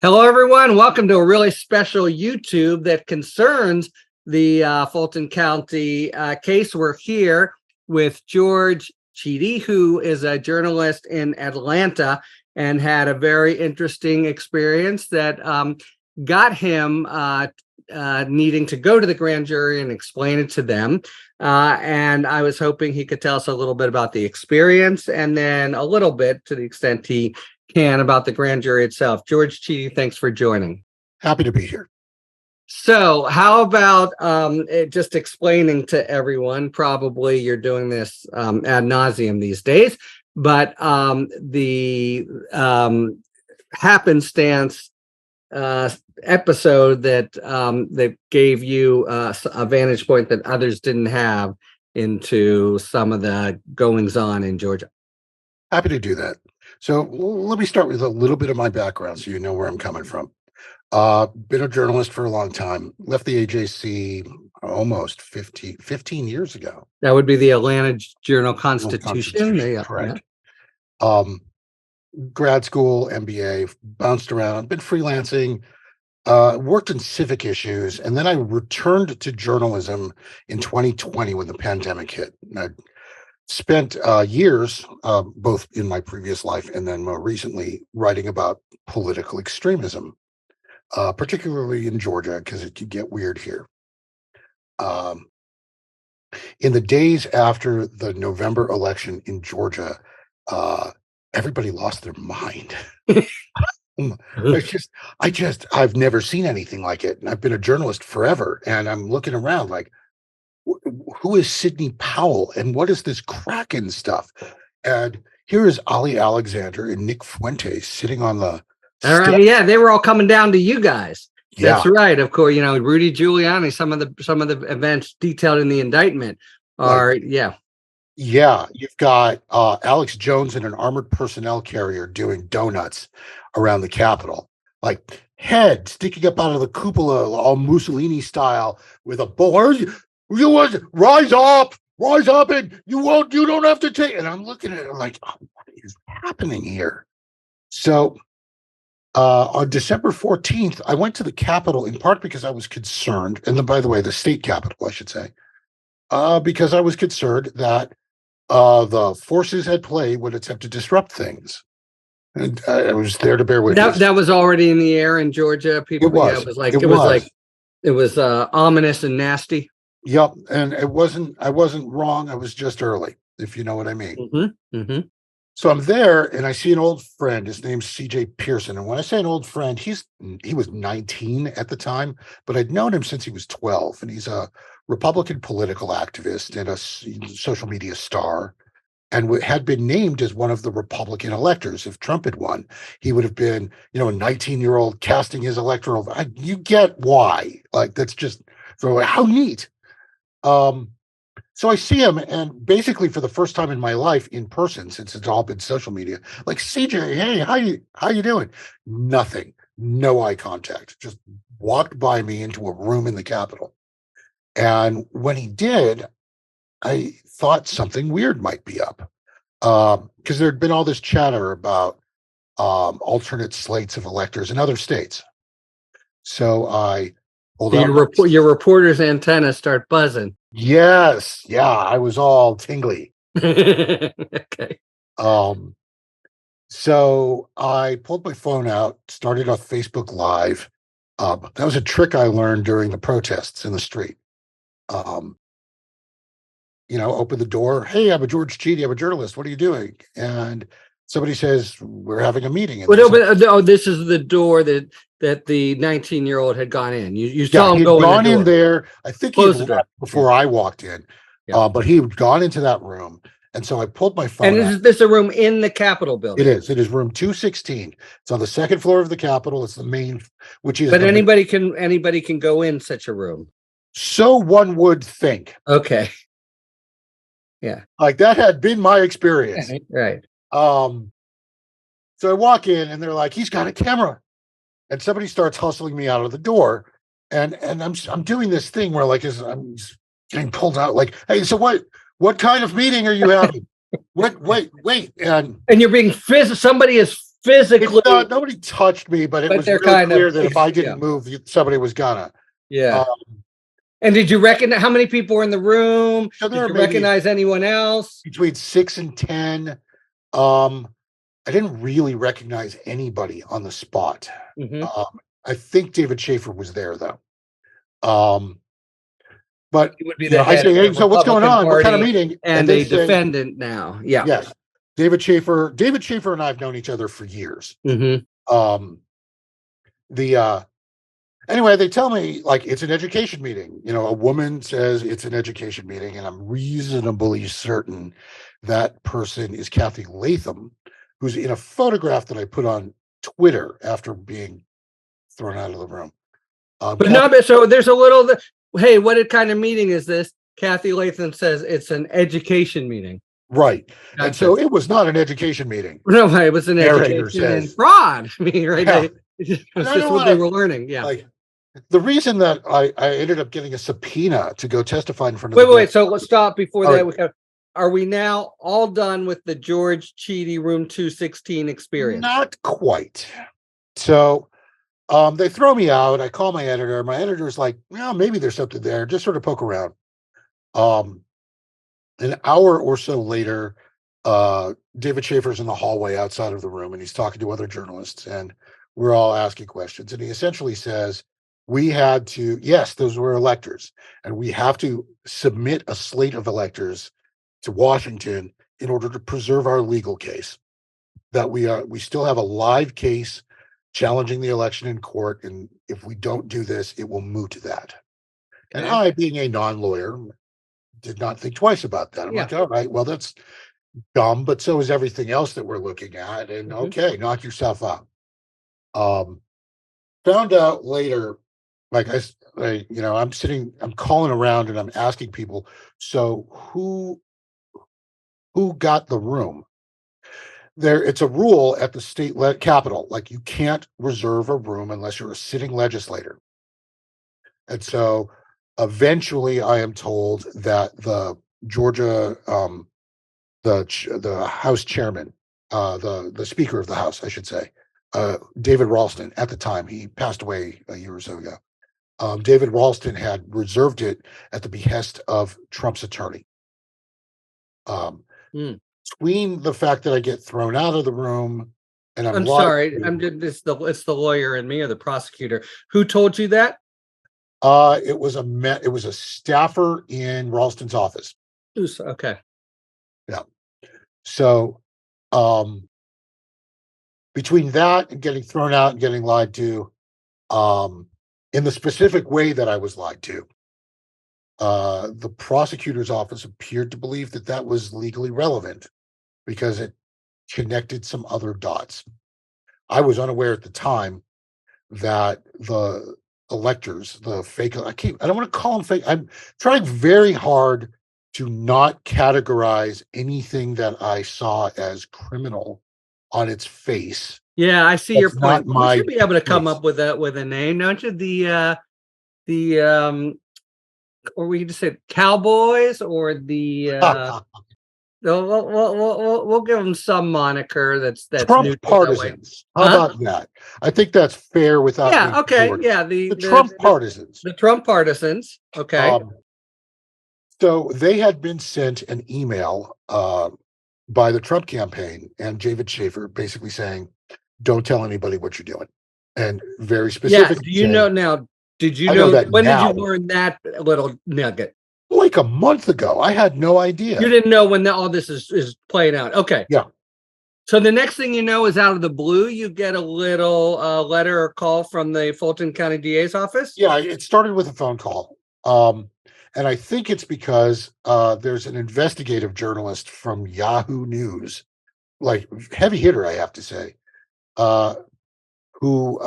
Hello, everyone. Welcome to a really special YouTube that concerns the Fulton County case. We're here with George Chidi, who is a journalist in Atlanta and had a very interesting experience that got him needing to go to the grand jury and explain it to them. And I was hoping he could tell us a little bit about the experience and then a little bit, to the extent he can, about the grand jury itself. George Chidi, thanks for joining. Happy to be here. So how about just explaining to everyone, probably you're doing this ad nauseum these days, but the happenstance episode that gave you a vantage point that others didn't have into some of the goings on in Georgia. Happy to do that. So let me start with a little bit of my background so you know where I'm coming from. Been a journalist for a long time. Left the AJC almost 15 years ago. That would be the Atlanta Journal-Constitution. Correct. Yeah. Grad school, MBA, bounced around, been freelancing, worked in civic issues, and then I returned to journalism in 2020 when the pandemic hit. I spent years, both in my previous life and then more recently, writing about political extremism, particularly in Georgia, because it could get weird here. In the days after the November election in Georgia, everybody lost their mind. I've never seen anything like it. And I've been a journalist forever. And I'm looking around like, who is Sidney Powell and what is this Kraken stuff? And here is Ali Alexander and Nick Fuentes sitting on the Yeah, they were all coming down to you guys. Yeah. That's right. Of course, Rudy Giuliani, some of the events detailed in the indictment are Yeah, you've got Alex Jones in an armored personnel carrier doing donuts around the Capitol, like head sticking up out of the cupola, all Mussolini style, with a bull. You want rise up, and you don't have to take. And I'm looking at it like, oh, what is happening here? So on December 14th, I went to the Capitol in part because I was concerned, and then, by the way, the state Capitol, I should say, because I was concerned that the forces at play would attempt to disrupt things. And I was there to bear witness. That was already in the air in Georgia. People, it was ominous and nasty. Yep, and I wasn't wrong. I was just early, if you know what I mean. Mm-hmm. Mm-hmm. So I'm there, and I see an old friend. His name's CJ Pearson, and when I say an old friend, he was 19 at the time, but I'd known him since he was 12, and he's a Republican political activist and a social media star, and had been named as one of the Republican electors. If Trump had won, he would have been, a 19-year-old casting his electoral vote. You get why? Like, that's just how neat. So I see him, and basically for the first time in my life in person, since it's all been social media, like, CJ, hey, how you doing? Nothing, no eye contact, just walked by me into a room in the Capitol. And when he did, I thought something weird might be up, because there'd been all this chatter about alternate slates of electors in other states. So I pulled out your reporter's antennas start buzzing. Yes, yeah, I was all tingly. Okay. So I pulled my phone out, started a Facebook Live. That was a trick I learned during the protests in the street. Open the door. Hey, I'm a George Chidi. I'm a journalist. What are you doing? And somebody says, we're having a meeting. This is the door that the 19-year-old had gone in. You saw him go in there. I think he left before I walked in, but he had gone into that room. And so I pulled my phone. And is this a room in the Capitol building? It is. It is room 216. It's on the second floor of the Capitol. It's the main, which is. But anybody can go in such a room. So one would think. Okay. Yeah. Like, that had been my experience. Right. So I walk in, and they're like, he's got a camera. And somebody starts hustling me out of the door, and I'm doing this thing where, like, I'm getting pulled out, like, hey, so what kind of meeting are you having? Wait, and you're being somebody is physically, It's not, nobody touched me, but it but was they're really kind of, clear that if I didn't move, somebody was gonna. yeah. Um, And did you recognize how many people were in the room? so there Did are you maybe recognize anyone else? between 6 and 10. Um, I didn't really recognize anybody on the spot. Mhm. I think David Schaefer was there though. Um, but He would be you the know, I head say, of the hey, so what's going Republican on? What kind of Party meeting? And and they a say, defendant now. Yeah. yes, David Schaefer. David Schaefer and I have known each other for years. Mhm. Um, the Anyway, they tell me like it's an education meeting. You know, a woman says it's an education meeting, and I'm reasonably certain that person is Kathy Latham, who's in a photograph that I put on Twitter after being thrown out of the room. But Kathy, no, but so there's a little, hey, what kind of meeting is this? Kathy Latham says it's an education meeting. right. And Gotcha. so it was not an education meeting. No, it was an Narrator education in says, fraud. I mean, right? yeah. It And was I just don't what want they to were learning. Yeah. like the reason that I ended up getting a subpoena to go testify in front of Wait, the wait, grand. wait. So let's stop before All right, that. Are we now all done with the George Chidi Room 216 experience? not quite. So they throw me out. I call my editor. My editor's like, well, maybe there's something there. Just sort of poke around. Um, an hour or so later, David Schaefer's in the hallway outside of the room and he's talking to other journalists and we're all asking questions. And he essentially says, we had to, yes, those were electors, and we have to submit a slate of electors to Washington in order to preserve our legal case. That we still have a live case challenging the election in court. And if we don't do this, it will moot that. And Okay. I, being a non-lawyer, did not think twice about that. I'm Yeah. like, all right, well, that's dumb, but so is everything else that we're looking at. And Mhm. okay, knock yourself out. Um, Found out later, like I'm calling around and I'm asking people, so who got the room? There, it's a rule at the state capitol, like you can't reserve a room unless you're a sitting legislator. And so eventually I am told that the Georgia the House chairman, the Speaker of the House, I should say, David Ralston. At the time, he passed away a year or so ago. David Ralston had reserved it at the behest of Trump's attorney. Um, Mm. Between the fact that I get thrown out of the room and I'm I'm lied sorry. to, It's the lawyer and me or the prosecutor. Who told you that? it was a staffer in Ralston's office. Okay. Yeah. So um, between that and getting thrown out and getting lied to, um, in the specific way that I was lied to, the prosecutor's office appeared to believe that that was legally relevant because it connected some other dots. I was unaware at the time that the electors, the fake, I don't want to call them fake. I'm trying very hard to not categorize anything that I saw as criminal on its face. Yeah, I see your That's not point. You my should be able to come place. up with a name, don't you? The or we could just say Cowboys or the we'll give them some moniker that's Trump neutral that way. partisans. How Huh? about that? I think that's fair without being Yeah, okay. pejorative. Yeah, The Trump partisans. the Trump partisans. Okay. Um, so they had been sent an email by the Trump campaign and David Schaefer basically saying, don't tell anybody what you're doing. And very Yeah. specifically Do you know saying, now? Did you I know know that when did you now, learn that little nugget? like a month ago. I had no You idea. didn't know when all this is playing out. Okay. Yeah. So the next thing you know is out of the blue, you get a little letter or call from the Fulton County DA's office. Yeah, it started with a phone call. And I think it's because there's an investigative journalist from Yahoo News, like heavy hitter, I have to say, uh, who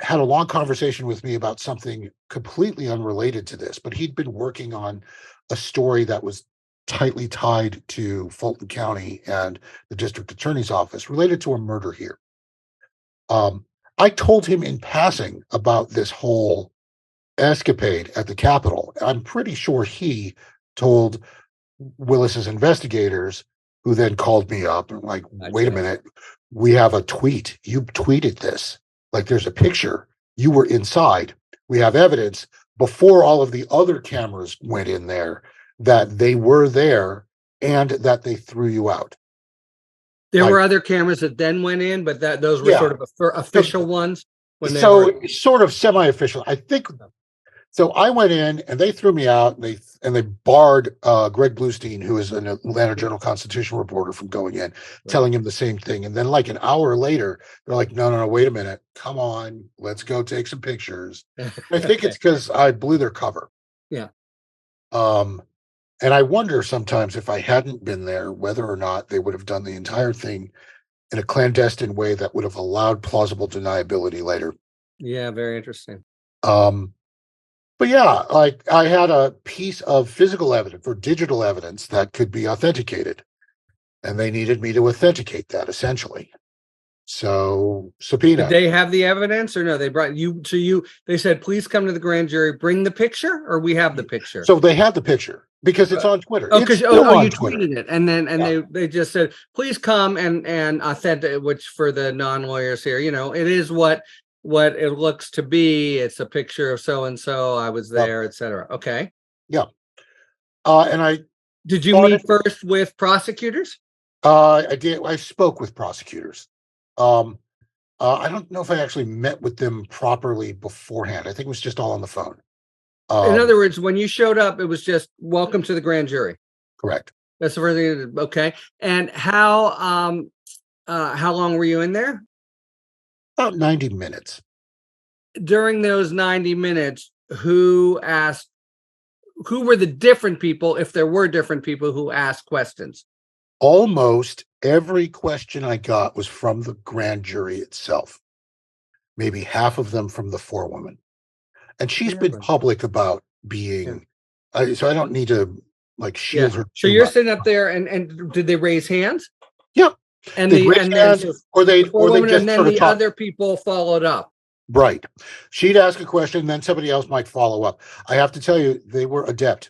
had a long conversation with me about something completely unrelated to this, but he'd been working on a story that was tightly tied to Fulton County and the district attorney's office related to a murder here. I told him in passing about this whole escapade at the Capitol. I'm pretty sure he told Willis's investigators, who then called me up and like, wait a Gotcha. minute, we have a tweet. You tweeted this. Like there's a picture. You were inside. We have evidence before all of the other cameras went in there that they were there and that they threw you out. There Like, were other cameras that then went in, but those were yeah. sort of official ones when they So were. sort of semi-official. I think so. I went in and they threw me out. And they barred Greg Bluestein, who is an Atlanta Journal-Constitution reporter, from going in, telling him the same thing. And then like an hour later, they're like, no, wait a minute. Come on, let's go take some pictures. I think it's because I blew their cover. Yeah. And I wonder sometimes if I hadn't been there, whether or not they would have done the entire thing in a clandestine way that would have allowed plausible deniability later. Yeah, very interesting. But yeah, like I had a piece of physical evidence or digital evidence that could be authenticated, and they needed me to authenticate that essentially. So subpoena. Did they have the evidence or no? They brought you to you. They said, please come to the grand jury, bring the picture, or we have the picture. So they had the picture because it's on Twitter. Oh, because you Twitter. tweeted it, and they just said, please come and authentic. Which for the non-lawyers here, it is what it looks to be. It's a picture of so and so. I was there, etc. Okay. Yeah. And did you meet first with prosecutors? I did. I spoke with prosecutors. I don't know if I actually met with them properly beforehand. I think it was just all on the phone. In other words, when you showed up, it was just welcome to the grand jury. Correct. That's the first thing. Okay. And how long were you in there? About 90 minutes. During those 90 minutes, who were the different people, if there were different people who asked questions? Almost every question I got was from the grand jury itself. Maybe half of them from the forewoman. And she's been public about being, so I don't need to like shield her. So you're sitting up there, and did they raise hands? Yeah. And they just and then the other people followed up. Right. She'd ask a question, and then somebody else might follow up. I have to tell you, they were adept.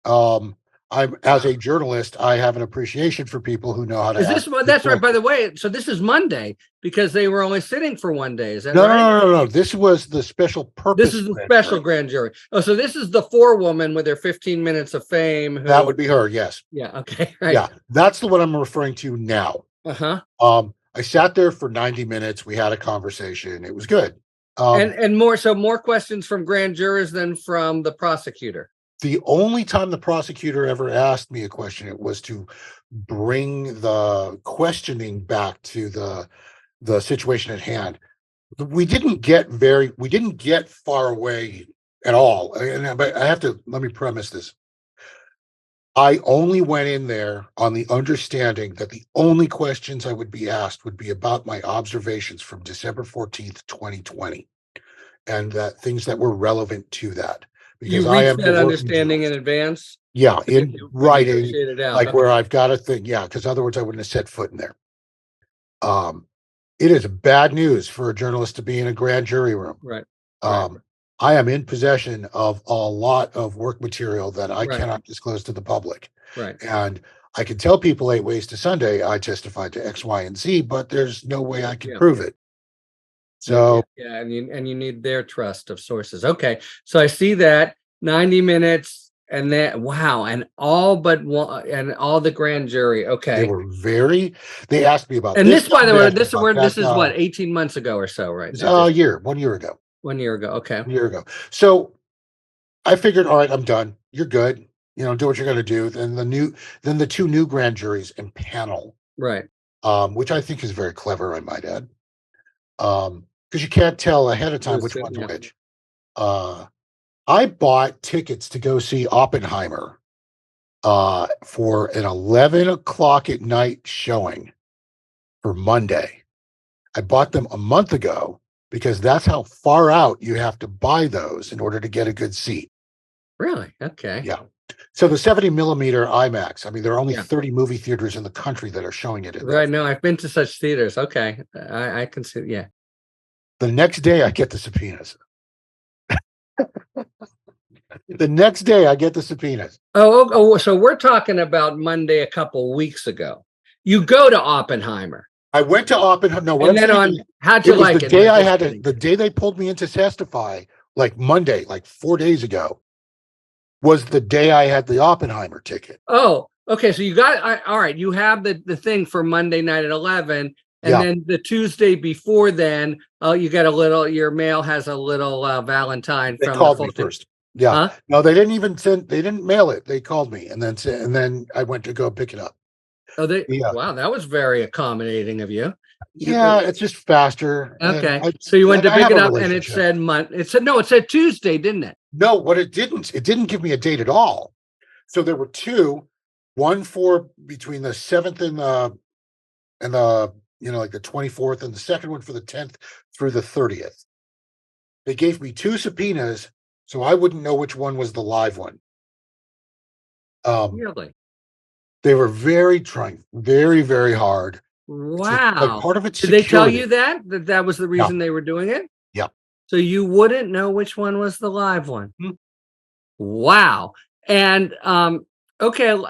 As a journalist, I have an appreciation for people who know how to. That's right. By the way, so this is Monday because they were only sitting for one day. Is that right? No. This was the special purpose. This is the special grand jury. Oh, so this is the forewoman with their 15 minutes of fame. That would be her. Yes. Yeah. Okay. Right. Yeah, that's the one I'm referring to now. I sat there for 90 minutes. We had a conversation. It was good. And more questions from grand jurors than from the prosecutor. The only time the prosecutor ever asked me a question, it was to bring the questioning back to the situation at hand. We didn't get far away at all. But let me premise this. I only went in there on the understanding that the only questions I would be asked would be about my observations from December 14th, 2020, and that things that were relevant to that. Because you reached that understanding in advance? Yeah, in writing, like where I've got a thing. Yeah, because otherwise I wouldn't have set foot in there. It is bad news for a journalist to be in a grand jury room. Right. I am in possession of a lot of work material that I cannot disclose to the public. Right. And I can tell people 8 ways to Sunday I testified to X, Y, and Z, but there's no way I can prove it. So and you need their trust of sources. Okay, so I see that 90 minutes, and then and all but one, and all the grand jury. Okay, they asked me about and this by the way, this is what 18 months ago or so, right? 1 year ago. 1 year ago. Okay, 1 year ago. So I figured, all right, I'm done. You're good. Do what you're going to do. Then the two new grand juries and panel, right? Which I think is very clever, I might add. Because you can't tell ahead of time which one's which. I bought tickets to go see Oppenheimer for an 11 o'clock at night showing for Monday. I bought them a month ago because that's how far out you have to buy those in order to get a good seat. Really? Okay. Yeah. So the 70 millimeter IMAX, I mean, there are only 30 movie theaters in the country that are showing it. Right. No, I've been to such theaters. Okay. I can see. Yeah. The next day I get the subpoenas. The next day I get the subpoenas. Oh, so we're talking about Monday a couple weeks ago. You go to Oppenheimer. I went to Oppenheimer. No, what And I'm then saying is, how'd you it was like the it? day No, I just had kidding. the day they pulled me in to testify, like Monday, like 4 days ago, was the day I had the Oppenheimer ticket. Oh, okay. So you got, all right. You have the thing for Monday night at 11. And Yeah. then the Tuesday before then, you get a little, your mail has a little Valentine They from the called me Fulton. first. Yeah. Huh? No, they didn't mail it. They called me and then I went to go pick it up. Oh, Yeah. wow, that was very accommodating of you. Yeah, it's just faster. And Okay. So you went to I pick have it a up and it relationship. said it said, no, it said Tuesday, didn't it? No, what it didn't give me a date at all. So there were two, one for between the 7th and the like the 24th, and the second one for the 10th through the 30th. They gave me two subpoenas, so I wouldn't know which one was the live one. Really? They were very trying, very, very hard. Like Wow. part of it's Did they tell security. you that was the Yeah, reason they were doing it? yeah. So you wouldn't know which one was the live one. Hmm. Wow. And okay,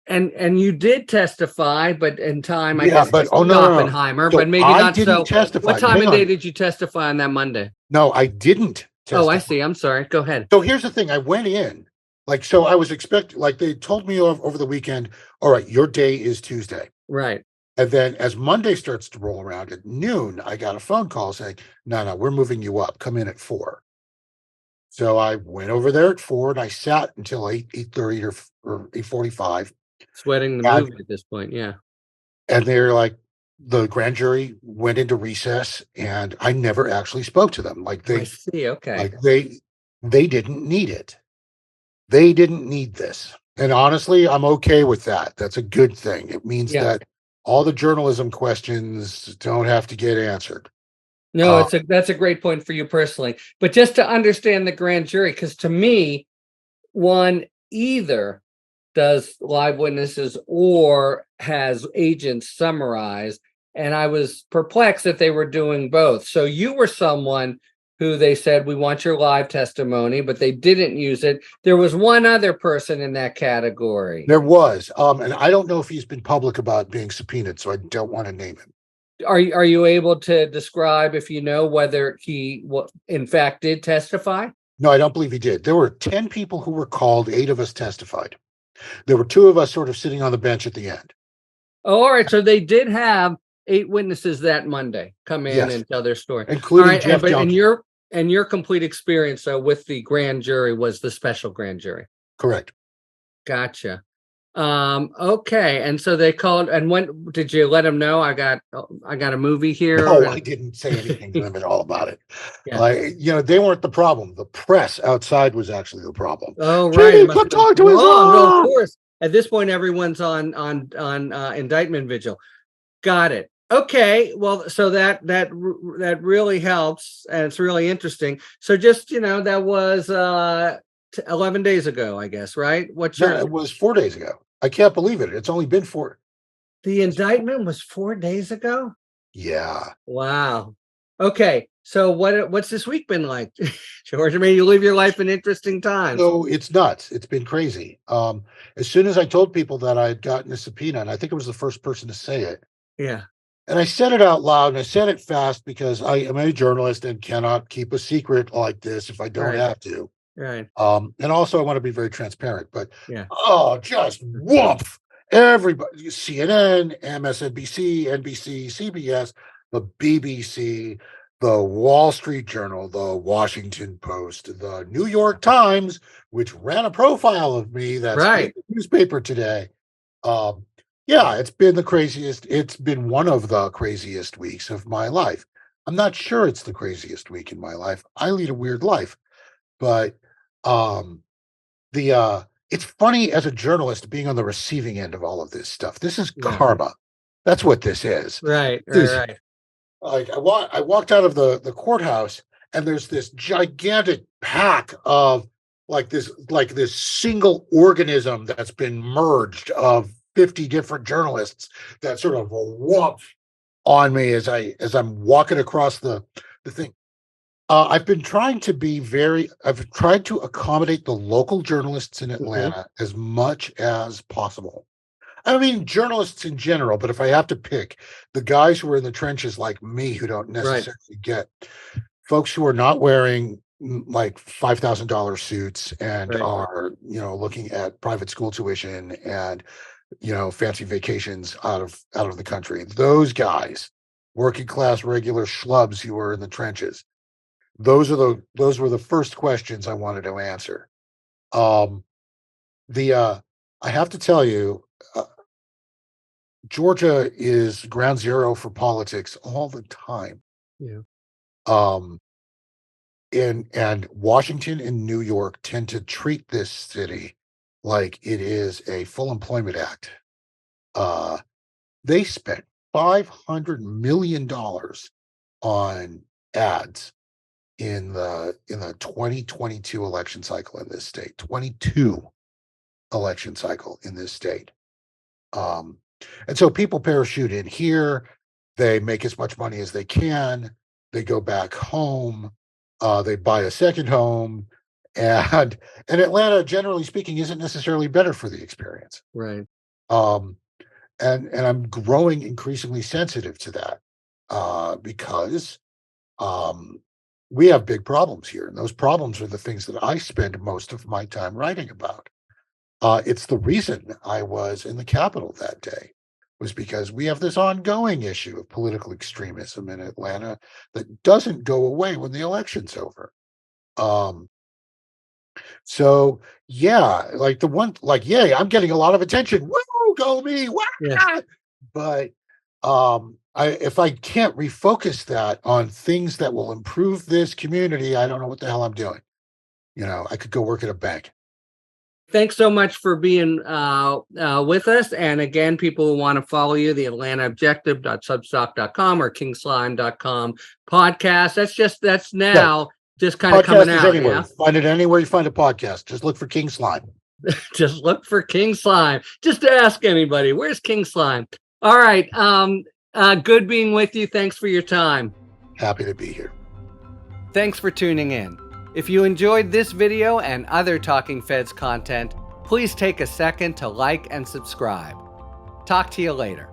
and you did testify, but in time, I Yeah, guess, to but oh see no, no, no. Oppenheimer, but So maybe I not didn't so. What testify. time Hang of day on. did you testify on that Monday? No, I didn't Oh, I testify. see. I'm sorry. Go ahead. So here's the thing. I went in, like, so I was expecting, like, they told me over the weekend, all right, your day is Tuesday. Right. And then as Monday starts to roll around at noon, I got a phone call saying, no, we're moving you up. Come in at 4. So I went over there at 4 and I sat until 8:30 or 8:45. Sweating the And movie at this point. Yeah. they're like, the grand jury went into recess and I never actually spoke to them. Like I see. Okay. they didn't need it. They didn't need this. And honestly, I'm okay with that. That's a good thing. It means Yeah. that all the journalism questions don't have to get answered. No, that's a great point for you personally. But just to understand the grand jury, because to me, one either does live witnesses or has agents summarize. And I was perplexed that they were doing both. So you were someone who they said, we want your live testimony, but they didn't use it. There was one other person in that category. There was, and I don't know if he's been public about being subpoenaed, so I don't want to name him. Are you able to describe, if you know, whether he in fact did testify? No, I don't believe he did. There were 10 people who were called. 8 of us testified. There were 2 of us sort of sitting on the bench at the end. Oh, all right. So they did have 8 witnesses that Monday come in Yes, and tell their story, including all right. Jeff Junkie. And your complete experience with the grand jury was the special grand jury. Correct. Gotcha. Okay. And so they called, and when did you let them know I got a movie here? No, I didn't say anything to them at all about it. Yeah. They weren't the problem. The press outside was actually the problem. Oh, right. Chidi, come talk to us. Well, of course. At this point, everyone's on indictment vigil. Got it. Okay. Well, so that really helps, and it's really interesting. So just that was 11 days ago, I guess, right? It was 4 days ago. I can't believe it. It's only been 4. The indictment was 4 days ago? Yeah. Wow. Okay. So what's this week been like, George? I mean, you live your life in interesting times. So it's nuts. It's been crazy. As soon as I told people that I had gotten a subpoena, and I think I was the first person to say it. Yeah. And I said it out loud, and I said it fast because I am a journalist and cannot keep a secret like this if I don't have to. Right. And also I want to be very transparent, but yeah. Just whoop. Everybody, CNN, MSNBC, NBC, CBS, the BBC, the Wall Street Journal, the Washington Post, the New York Times, which ran a profile of me that's in the newspaper today. Yeah, it's been the craziest. It's been one of the craziest weeks of my life. I'm not sure it's the craziest week in my life. I lead a weird life, but it's funny as a journalist being on the receiving end of all of this stuff. This is karma. That's what this is. Right. Like I walked out of the courthouse, and there's this gigantic pack of like this single organism that's been merged of 50 different journalists that sort of whoop on me as I'm walking across the thing. I've tried to accommodate the local journalists in Atlanta as much as possible. I mean, journalists in general, but if I have to pick the guys who are in the trenches like me, who don't Right. necessarily get folks who are not wearing like $5,000 suits and Right. are, looking at private school tuition and, fancy vacations out of the country. Those guys, working class, regular schlubs who are in the trenches. Those were the first questions I wanted to answer. Um, the I have to tell you, Georgia is ground zero for politics all the time. Yeah. Um, and Washington and New York tend to treat this city like it is a full employment act. Uh, they spent $500 million on ads in the 2022 election cycle in this state. 22 election cycle in this state. Um, and so people parachute in here, they make as much money as they can, they go back home, they buy a second home, and Atlanta, generally speaking, isn't necessarily better for the experience. Right. Um, and I'm growing increasingly sensitive to that because we have big problems here, and those problems are the things that I spend most of my time writing about. It's the reason I was in the Capitol that day, was because we have this ongoing issue of political extremism in Atlanta that doesn't go away when the election's over. Um, so yeah, like yay, I'm getting a lot of attention. Woo, go me, wah! Yeah. But if I can't refocus that on things that will improve this community, I don't know what the hell I'm doing. I could go work at a bank. Thanks so much for being with us. And again, people who want to follow you, the atlantaobjective.substock.com or kingslime.com podcast. That's now just kind of coming Podcast is out. anywhere. Yeah. Find it anywhere you find a podcast. Just look for King Slime. Just look for King Slime. Just ask anybody, where's King Slime? All right. Good being with you. Thanks for your time. Happy to be here. Thanks for tuning in. If you enjoyed this video and other Talking Feds content, please take a second to like and subscribe. Talk to you later.